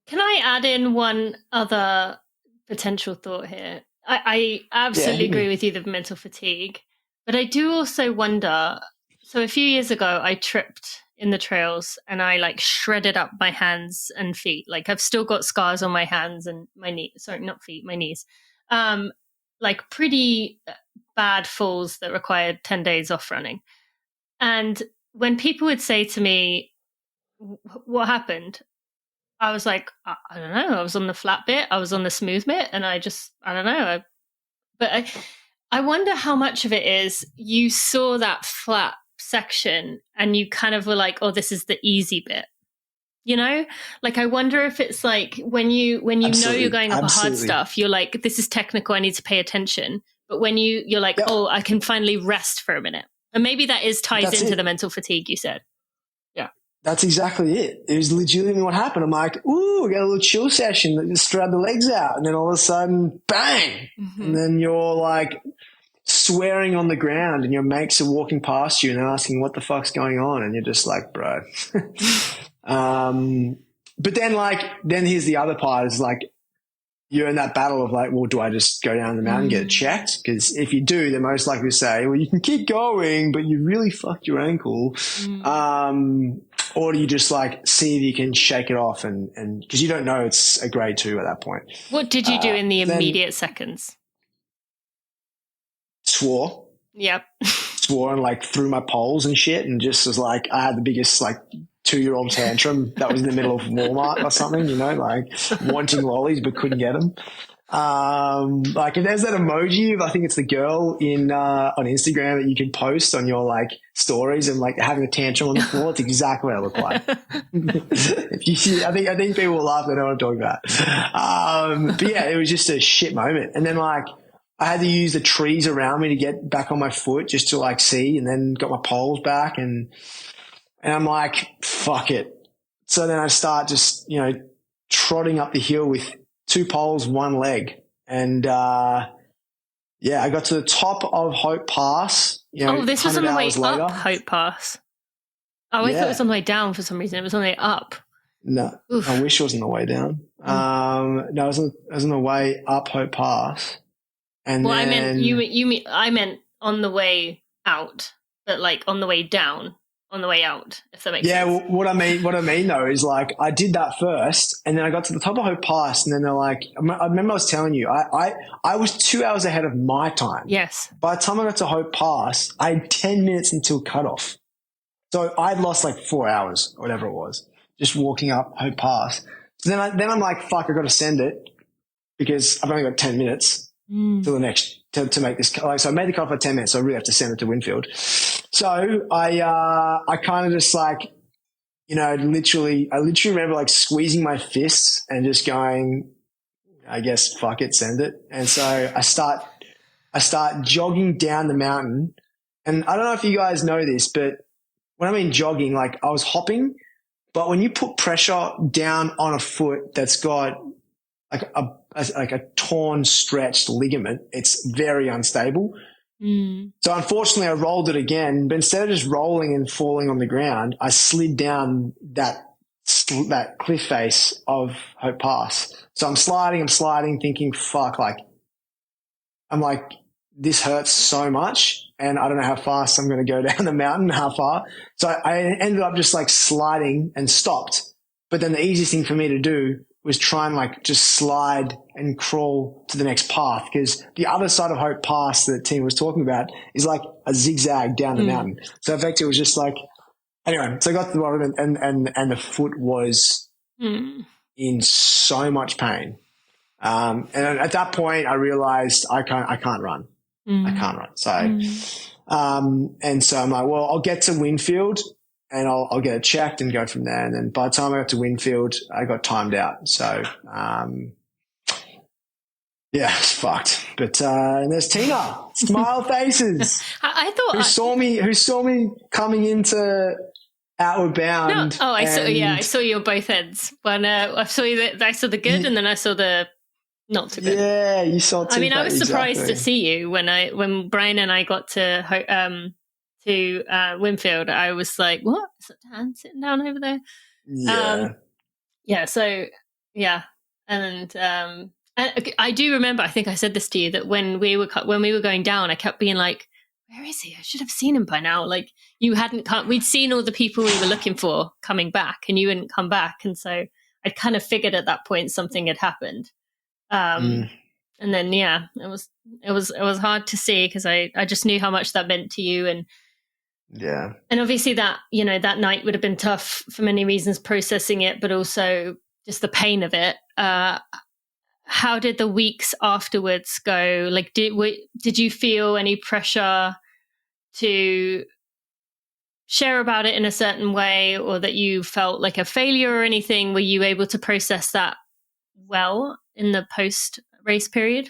Can I add in one other potential thought here? I absolutely agree with you, the mental fatigue, but I do also wonder, so a few years ago, I tripped in the trails and I shredded up my hands and feet. I've still got scars on my hands and my knees. Sorry, not feet, my knees. Pretty bad falls that required 10 days off running. And when people would say to me, what happened? I was like, I don't know. I was on the flat bit. I was on the smooth bit. And I don't know. I wonder how much of it is you saw that flat section and you kind of were like, oh, this is the easy bit. I wonder if it's when you know you're going up a hard stuff, you're like, this is technical, I need to pay attention. But when you're like, oh, I can finally rest for a minute. And maybe that ties into the mental fatigue you said. Yeah. That's exactly it. It was legitimately what happened. I'm like, ooh, we got a little chill session. Just strap the legs out. And then all of a sudden, bang. Mm-hmm. And then you're swearing on the ground and your mates are walking past you and they're asking what the fuck's going on. And you're just like, bro. but then here's the other part is like, you're in that battle of like, well, do I just go down the mountain and get it checked? Because if you do, they're most likely to say, well, you can keep going, but you really fucked your ankle. Or do you just like see if you can shake it off and because you don't know it's a grade 2 at that point. What did you do in the immediate seconds? Swore. Yep. Swore and like threw my poles and shit and just was like, I had the biggest like 2-year-old tantrum that was in the middle of Walmart or something, you know, like wanting lollies but couldn't get them. Like if there's that emoji of, I think it's the girl in on Instagram that you can post on your like stories and like having a tantrum on the floor, it's exactly what I look like. If you see, I think people will laugh. They know what I'm talking about. But yeah, it was just a shit moment. And then like I had to use the trees around me to get back on my foot just to like see, and then got my poles back and I'm like, fuck it. So then I start just, you know, trotting up the hill with 2 poles, 1 leg. And, I got to the top of Hope Pass. You know, this was on the way later. up Hope Pass. Oh, I thought it was on the way down for some reason. It was on the way up. No, oof. I wish it was on the way down. No, it was on the way up Hope Pass. And well, then, I meant on the way out, but like on the way down. On the way out, if that makes sense. Yeah, well, what I mean though is like I did that first, and then I got to the top of Hope Pass, and then they're like, I remember I was telling you, I was 2 hours ahead of my time. Yes. By the time I got to Hope Pass, I had 10 minutes until cutoff, so I'd lost like 4 hours or whatever it was, just walking up Hope Pass. So then I'm like, fuck, I got to send it because I've only got 10 minutes till the next to make this. Like, so I made the cutoff for 10 minutes, so I really have to send it to Winfield. So I kind of just like, you know, I literally remember like squeezing my fists and just going, I guess, fuck it, send it. And so I start jogging down the mountain. And I don't know if you guys know this, but when I mean jogging, like I was hopping, but when you put pressure down on a foot that's got like a torn, stretched ligament, it's very unstable. So unfortunately I rolled it again, but instead of just rolling and falling on the ground, I slid down that cliff face of Hope Pass. So I'm sliding thinking, fuck, like, I'm like, this hurts so much and I don't know how fast I'm going to go down the mountain, how far. So I ended up just like sliding and stopped. But then the easiest thing for me to do was try and like just slide and crawl to the next path, because the other side of Hope Pass that Tina was talking about is like a zigzag down the mountain. So in fact, it was just like, anyway, so I got to the bottom and the foot was in so much pain. And at that point I realized I can't run. I can't run. So, and so I'm like, well, I'll get to Winfield and I'll get it checked and go from there. And then by the time I got to Winfield, I got timed out. So, yeah, it's fucked. But and there's Tina, smile faces. I thought who saw me coming into Outward Bound. No, I saw you on both ends. When I saw I saw the good, and then I saw the not so good. Yeah, you saw. I mean, I was surprised to see you when Brian and I got to Winfield. I was like, "What? Is that Dan sitting down over there?" Yeah. So yeah, and I do remember. I think I said this to you that when we were going down, I kept being like, "Where is he? I should have seen him by now." Like you hadn't come. We'd seen all the people we were looking for coming back, and you hadn't come back, and so I'd kind of figured at that point something had happened. And then it was hard to see because I just knew how much that meant to you, and obviously that that night would have been tough for many reasons, processing it, but also just the pain of it. How did the weeks afterwards go? Like, did you feel any pressure to share about it in a certain way, or that you felt like a failure or anything? Were you able to process that well in the post-race period?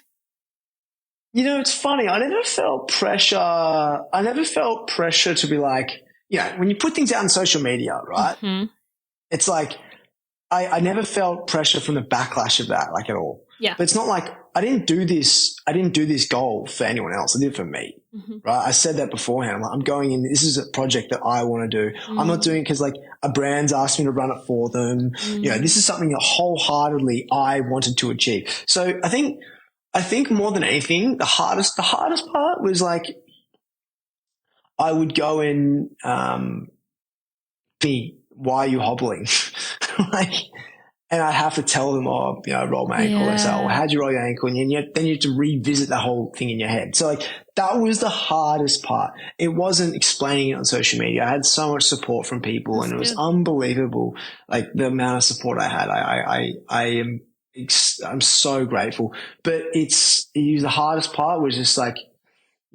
It's funny. I never felt pressure. I never felt pressure to be like, when you put things out on social media, right? Mm-hmm. It's like, I never felt pressure from the backlash of that, like at all. Yeah. But it's not like I didn't do this goal for anyone else. I did it for me. right? I said that beforehand. I'm going in, this is a project that I want to do. I'm not doing it because like a brand's asked me to run it for them. This is something that wholeheartedly I wanted to achieve. So I think more than anything, the hardest part was like, I would go in, why are you hobbling? And I'd have to tell them, I rolled my ankle. They say, how'd you roll your ankle? And then you have to revisit the whole thing in your head. So like that was the hardest part. It wasn't explaining it on social media. I had so much support from people and it was unbelievable. Like the amount of support I had. I'm so grateful, but the hardest part was just like,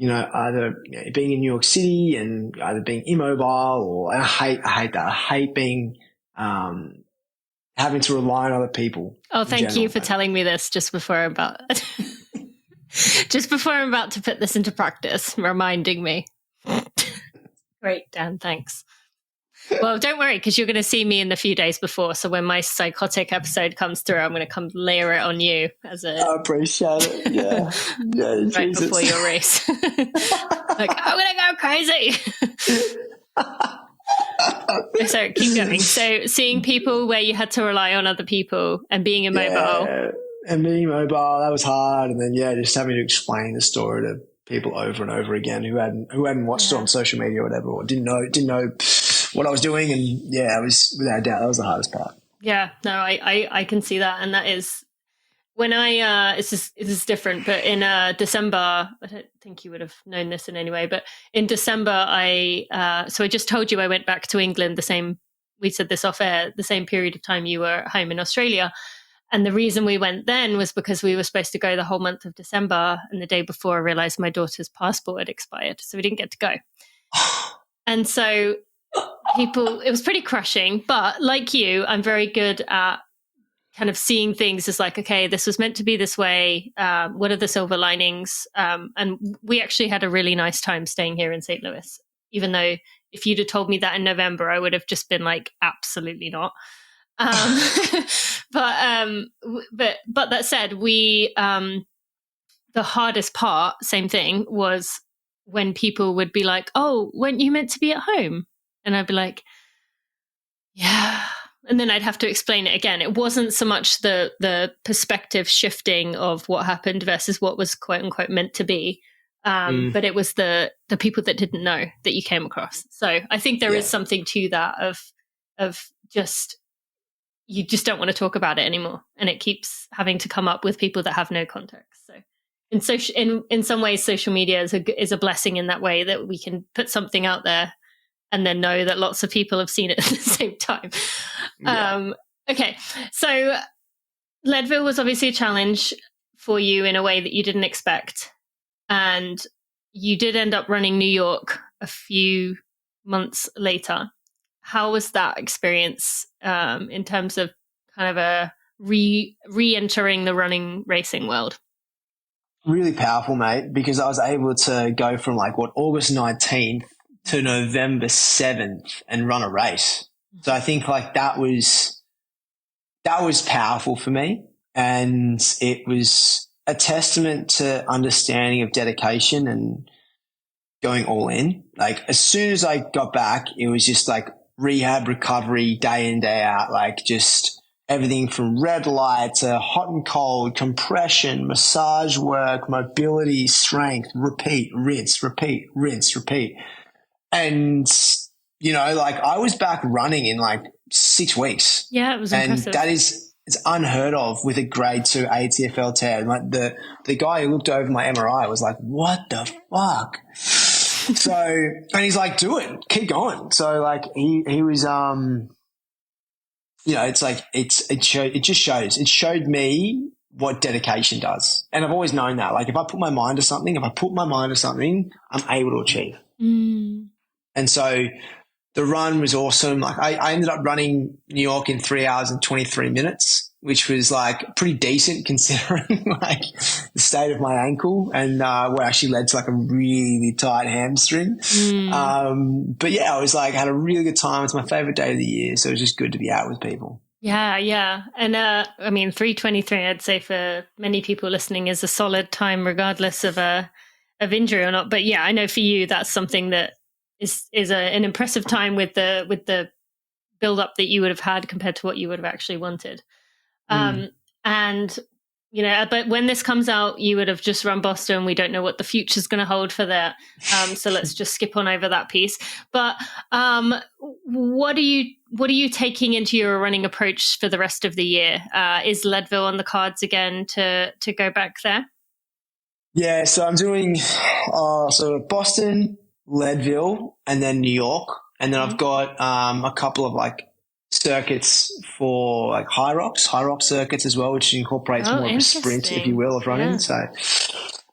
either being in New York City and either being immobile or I hate that. I hate being, having to rely on other people. Oh, thank you for telling me this just before I'm about to put this into practice, reminding me. Great, Dan, thanks. Well, don't worry, because you're going to see me in the few days before. So when my psychotic episode comes through, I'm going to come layer it on you as a. I appreciate it. Yeah, right Jesus. Before your race, like I'm going to go crazy. So keep going. So seeing people where you had to rely on other people and being immobile. Yeah, and being immobile, that was hard. And then just having to explain the story to people over and over again who hadn't watched it on social media or whatever, or didn't know what I was doing. And it was without a doubt that was the hardest part. Yeah, no, I can see that, and that is when I this is different, but in December, I don't think you would have known this in any way, but in December so I just told you I went back to England we said this off air, the same period of time you were at home in Australia. And the reason we went then was because we were supposed to go the whole month of December, and the day before I realized my daughter's passport had expired, so we didn't get to go. And so it was pretty crushing, but like you, I'm very good at kind of seeing things as like, okay, this was meant to be this way. What are the silver linings? And we actually had a really nice time staying here in St. Louis, even though if you'd have told me that in November, I would have just been like, absolutely not. But that said, the hardest part, same thing, was when people would be like, oh, weren't you meant to be at home? And I'd be like, yeah. And then I'd have to explain it again. It wasn't so much the perspective shifting of what happened versus what was quote unquote meant to be. But it was the people that didn't know that you came across. So I think there is something to that of just, you just don't want to talk about it anymore. And it keeps having to come up with people that have no context. So in some ways, social media is a blessing in that way, that we can put something out there and then know that lots of people have seen it at the same time. Yeah. Okay. So Leadville was obviously a challenge for you in a way that you didn't expect. And you did end up running New York a few months later. How was that experience in terms of kind of a re-entering the running racing world? Really powerful, mate, because I was able to go from August 19th to November 7th and run a race. So I think that was powerful for me, and it was a testament to understanding of dedication and going all in. As soon as I got back, it was just rehab, recovery, day in, day out, just everything from red light to hot and cold, compression, massage work, mobility, strength, repeat, rinse, repeat, rinse, repeat. And, I was back running in 6 weeks. Yeah, it was impressive. And that it's unheard of with a grade 2 ATFL tear. The guy who looked over my MRI was like, what the fuck? So, and he's like, do it, keep going. So he was, it just shows. It showed me what dedication does. And I've always known that. If I put my mind to something, I'm able to achieve. Mm. And so the run was awesome. I ended up running New York in 3 hours and 23 minutes, which was pretty decent considering the state of my ankle, and what actually led to a really tight hamstring. But yeah, I was had a really good time. It's my favorite day of the year. So it was just good to be out with people. Yeah. And 3:23, I'd say for many people listening, is a solid time regardless of of injury or not. But yeah, I know for you, that's something that is an impressive time with the build up that you would have had compared to what you would have actually wanted. And, you know, but when this comes out, you would have just run Boston. We don't know what the future's going to hold for that. So let's just skip on over that piece. But what are you taking into your running approach for the rest of the year? Is Leadville on the cards again to go back there? Yeah, so I'm doing Boston, Leadville, and then New York. And then I've got a couple of like circuits for like high rocks circuits as well, which incorporates more of a sprint, if you will, of running. Yeah. So,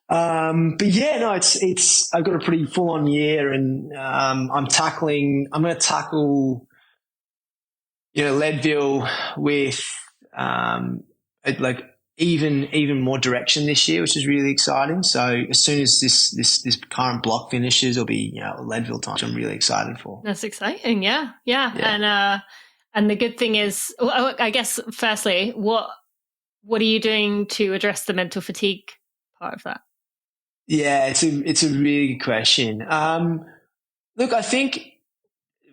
but yeah, no, it's I've got a pretty full on year, and I'm going to tackle, you know, Leadville with like even more direction this year, which is really exciting. So as soon as this current block finishes, it'll be, you know, Leadville time, which I'm really excited for. That's exciting. Yeah. And the good thing is, I guess, firstly, what are you doing to address the mental fatigue part of that? Yeah, it's a really good question. Look, I think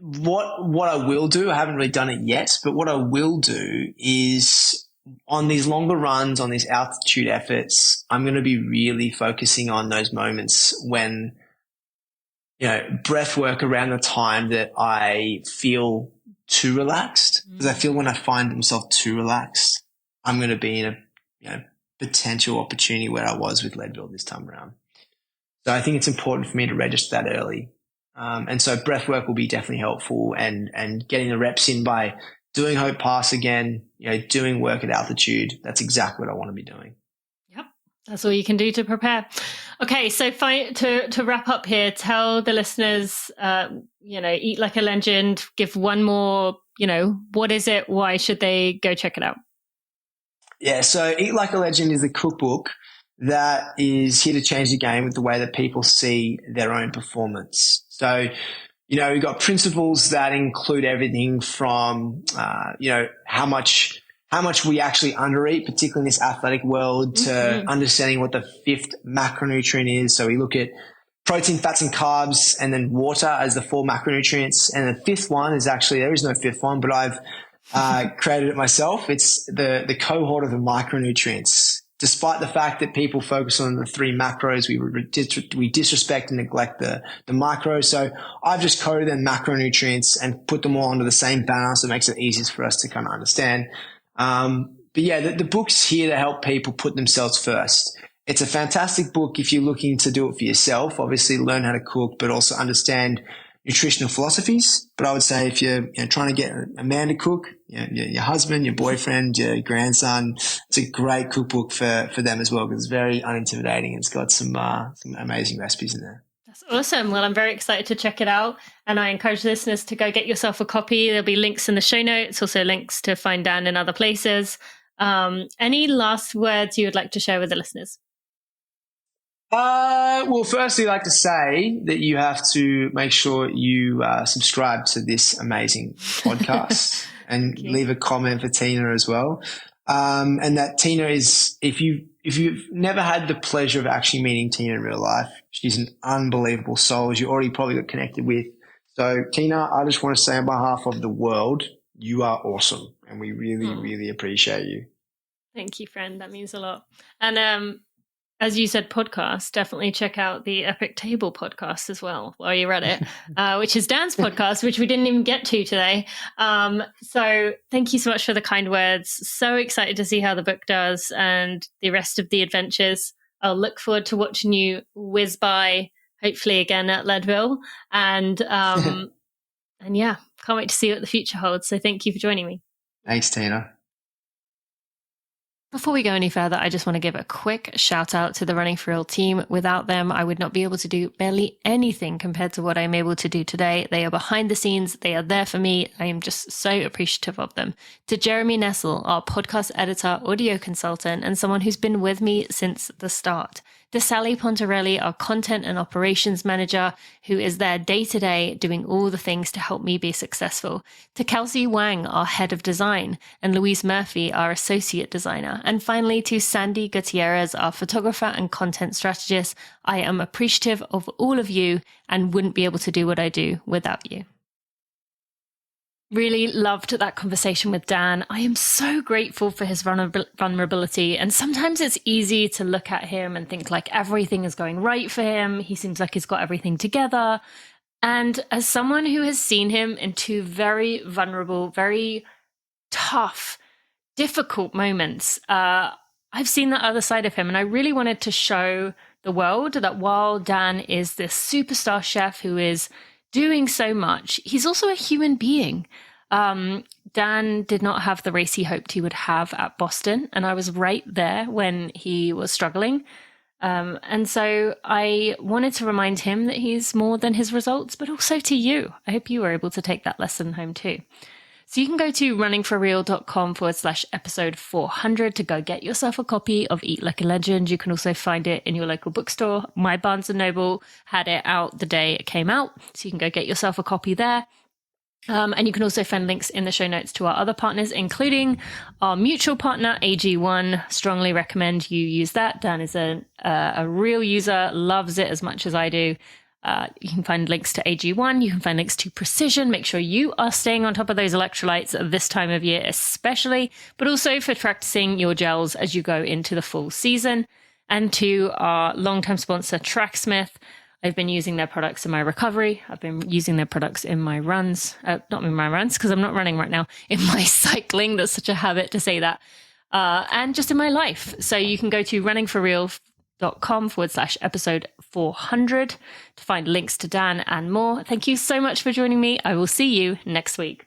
what I will do, I haven't really done it yet, but what I will do is on these longer runs, on these altitude efforts, I'm going to be really focusing on those moments when, you know, breath work around the time that I feel too relaxed, because I feel when I find myself too relaxed, I'm going to be in a, you know, potential opportunity where I was with Leadville this time around. So I think it's important for me to register that early. And so breath work will be definitely helpful, and getting the reps in by doing Hope Pass again, you know, doing work at altitude. That's exactly what I want to be doing. Yep. That's all you can do to prepare. Okay. So to wrap up here, tell the listeners, you know, Eat Like a Legend, give one more, you know, what is it? Why should they go check it out? Yeah. So Eat Like a Legend is a cookbook that is here to change the game with the way that people see their own performance. So, you know, we've got principles that include everything from, you know, how much we actually undereat, particularly in this athletic world, to understanding what the fifth macronutrient is. So we look at protein, fats, and carbs, and then water as the 4 macronutrients. And the fifth one is actually, there is no fifth one, but I've created it myself. It's the cohort of the micronutrients. Despite the fact that people focus on the 3 macros, we disrespect and neglect the micros. So I've just coded them macronutrients and put them all under the same banner, so it makes it easiest for us to kind of understand. But yeah, the book's here to help people put themselves first. It's a fantastic book if you're looking to do it for yourself, obviously learn how to cook, but also understand nutritional philosophies. But I would say if you're, you know, trying to get a man to cook, you know, your husband, your boyfriend, your grandson, it's a great cookbook for them as well, because it's very unintimidating and it's got some amazing recipes in there. That's awesome. Well, I'm very excited to check it out, and I encourage listeners to go get yourself a copy. There'll be links in the show notes, also links to find Dan in other places. Any last words you would like to share with the listeners? Well, firstly, I'd like to say that you have to make sure you subscribe to this amazing podcast and leave a comment for Tina as well. And that Tina is, if you've never had the pleasure of actually meeting Tina in real life, she's an unbelievable soul, as you already probably got connected with. So Tina, I just want to say on behalf of the world, you are awesome, and we really, really appreciate you. Thank you, friend. That means a lot. And as you said, podcast, definitely check out the Epic Table podcast as well while you're at it, which is Dan's podcast, which we didn't even get to today. So thank you so much for the kind words. So excited to see how the book does and the rest of the adventures. I'll look forward to watching you whiz by, hopefully again at Leadville. And yeah, can't wait to see what the future holds. So thank you for joining me. Thanks, Tina. Before we go any further, I just want to give a quick shout out to the Running for Real team. Without them, I would not be able to do barely anything compared to what I'm able to do today. They are behind the scenes. They are there for me. I am just so appreciative of them. To Jeremy Nessel, our podcast editor, audio consultant, and someone who's been with me since the start. to Sally Pontarelli, our content and operations manager, who is there day to day doing all the things to help me be successful, to Kelsey Wang, our head of design, and Louise Murphy, our associate designer, and finally to Sandy Gutierrez, our photographer and content strategist. I am appreciative of all of you and wouldn't be able to do what I do without you. Really loved that conversation with Dan. I am so grateful for his vulnerability. And sometimes it's easy to look at him and think like everything is going right for him. He seems like he's got everything together. And as someone who has seen him in two very vulnerable, very tough, difficult moments, I've seen the other side of him. And I really wanted to show the world that while Dan is this superstar chef who is doing so much, he's also a human being. Dan did not have the race he hoped he would have at Boston, and I was right there when he was struggling. And so I wanted to remind him that he's more than his results, but also to you. I hope you were able to take that lesson home too. So you can go to runningforreal.com/episode 400 to go get yourself a copy of Eat Like a Legend. You can also find it in your local bookstore. My Barnes & Noble had it out the day it came out, so you can go get yourself a copy there. And you can also find links in the show notes to our other partners, including our mutual partner, AG1. Strongly recommend you use that. Dan is a real user, loves it as much as I do. You can find links to AG1. You can find links to Precision. Make sure you are staying on top of those electrolytes at this time of year, especially, but also for practicing your gels as you go into the full season. And to our long-term sponsor, Tracksmith. I've been using their products in my recovery. I've been using their products in my runs, not in my runs because I'm not running right now, in my cycling. That's such a habit to say that. And just in my life. So you can go to runningforreal.com/episode 400 to find links to Dan and more. Thank you so much for joining me. I will see you next week.